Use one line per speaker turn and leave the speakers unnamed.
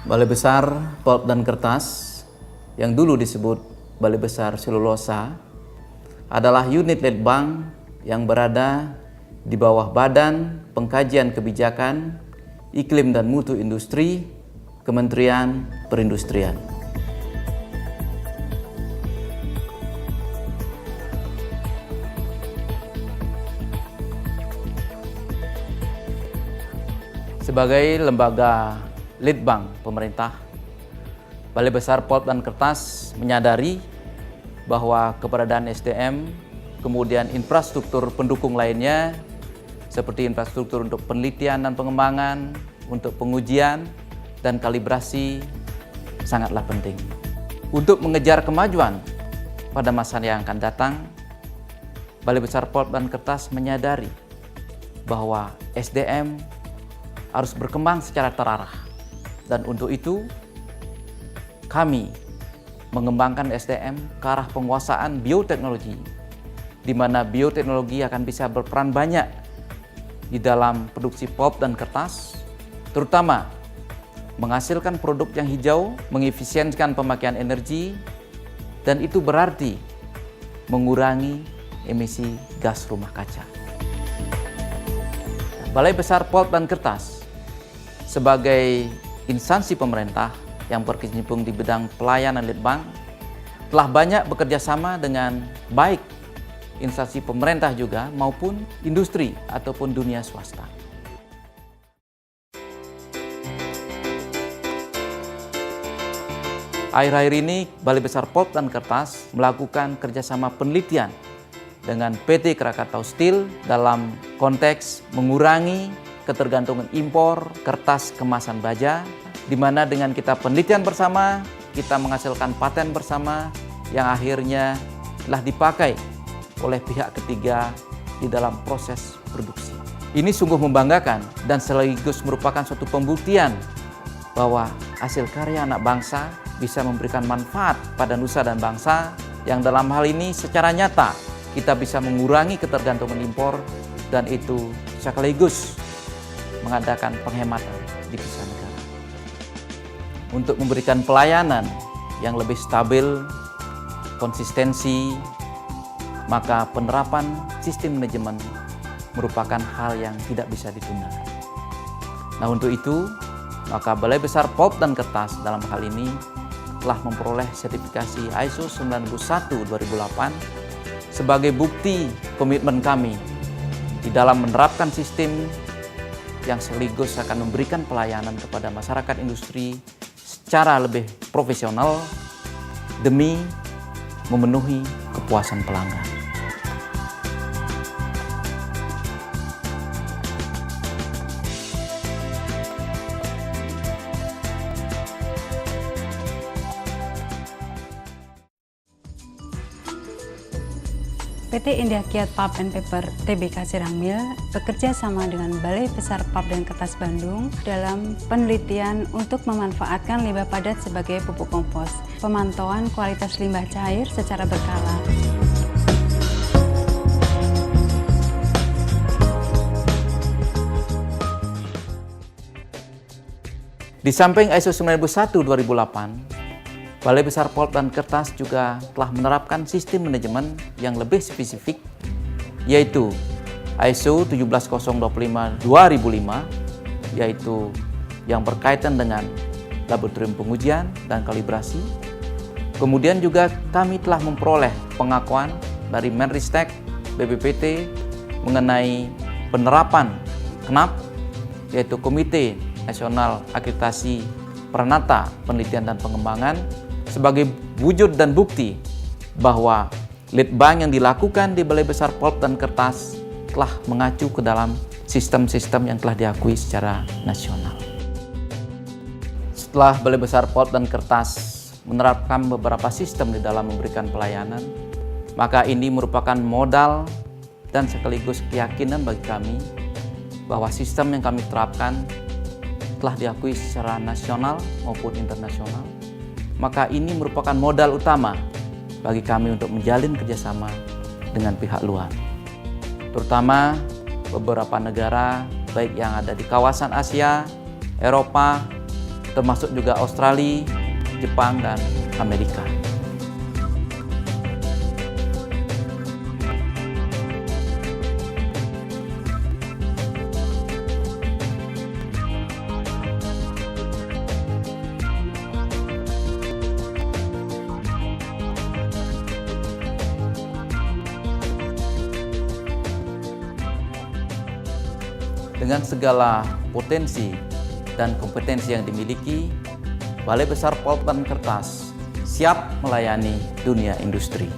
Balai Besar Pulp dan Kertas yang dulu disebut Balai Besar Selulosa adalah unit Litbang yang berada di bawah Badan Pengkajian Kebijakan, Iklim dan Mutu Industri, Kementerian Perindustrian. Sebagai lembaga Litbang pemerintah, Balai Besar Pulp dan Kertas menyadari bahwa keberadaan SDM, kemudian infrastruktur pendukung lainnya seperti infrastruktur untuk penelitian dan pengembangan, untuk pengujian dan kalibrasi sangatlah penting. Untuk mengejar kemajuan pada masa yang akan datang, Balai Besar Pulp dan Kertas menyadari bahwa SDM harus berkembang secara terarah. Dan untuk itu, kami mengembangkan SDM ke arah penguasaan bioteknologi, di mana bioteknologi akan bisa berperan banyak di dalam produksi pulp dan kertas, terutama menghasilkan produk yang hijau, mengefisienkan pemakaian energi, dan itu berarti mengurangi emisi gas rumah kaca. Balai Besar Pulp dan Kertas sebagai instansi pemerintah yang berkecimpung di bidang pelayanan Litbang telah banyak bekerja sama dengan baik instansi pemerintah juga maupun industri ataupun dunia swasta. Akhir-akhir ini Balai Besar Pulp dan Kertas melakukan kerjasama penelitian dengan PT Krakatau Steel dalam konteks mengurangi ketergantungan impor kertas kemasan baja, di mana dengan kita penelitian bersama, kita menghasilkan paten bersama yang akhirnya telah dipakai oleh pihak ketiga di dalam proses produksi. Ini sungguh membanggakan dan sekaligus merupakan suatu pembuktian bahwa hasil karya anak bangsa bisa memberikan manfaat pada nusa dan bangsa, yang dalam hal ini secara nyata kita bisa mengurangi ketergantungan impor dan itu sekaligus mengadakan penghematan di devisa negara. Untuk memberikan pelayanan yang lebih stabil, konsistensi, maka penerapan sistem manajemen merupakan hal yang tidak bisa ditunda. Nah, untuk itu, maka Balai Besar Pulp dan Kertas dalam hal ini telah memperoleh sertifikasi ISO 9001/2008 sebagai bukti komitmen kami di dalam menerapkan sistem yang sekaligus akan memberikan pelayanan kepada masyarakat industri secara lebih profesional demi memenuhi kepuasan pelanggan.
PT India Kiat Pulp and Paper Tbk Serang Mill bekerja sama dengan Balai Besar Pulp dan Kertas Bandung dalam penelitian untuk memanfaatkan limbah padat sebagai pupuk kompos, pemantauan kualitas limbah cair secara berkala.
Di samping ISO 9001/2008, Balai Besar Pulp dan Kertas juga telah menerapkan sistem manajemen yang lebih spesifik, yaitu ISO 17025/2005, yaitu yang berkaitan dengan laboratorium pengujian dan kalibrasi. Kemudian juga kami telah memperoleh pengakuan dari Menristek, BPPT mengenai penerapan KNAP, yaitu Komite Nasional Akreditasi Pranata Penelitian dan Pengembangan, sebagai wujud dan bukti bahwa Litbang yang dilakukan di Balai Besar Pulp dan Kertas telah mengacu ke dalam sistem-sistem yang telah diakui secara nasional. Setelah Balai Besar Pulp dan Kertas menerapkan beberapa sistem di dalam memberikan pelayanan, maka ini merupakan modal dan sekaligus keyakinan bagi kami bahwa sistem yang kami terapkan telah diakui secara nasional maupun internasional. Maka ini merupakan modal utama bagi kami untuk menjalin kerjasama dengan pihak luar, terutama beberapa negara baik yang ada di kawasan Asia, Eropa, termasuk juga Australia, Jepang, dan Amerika. Dengan segala potensi dan kompetensi yang dimiliki, Balai Besar Pulp dan Kertas siap melayani dunia industri.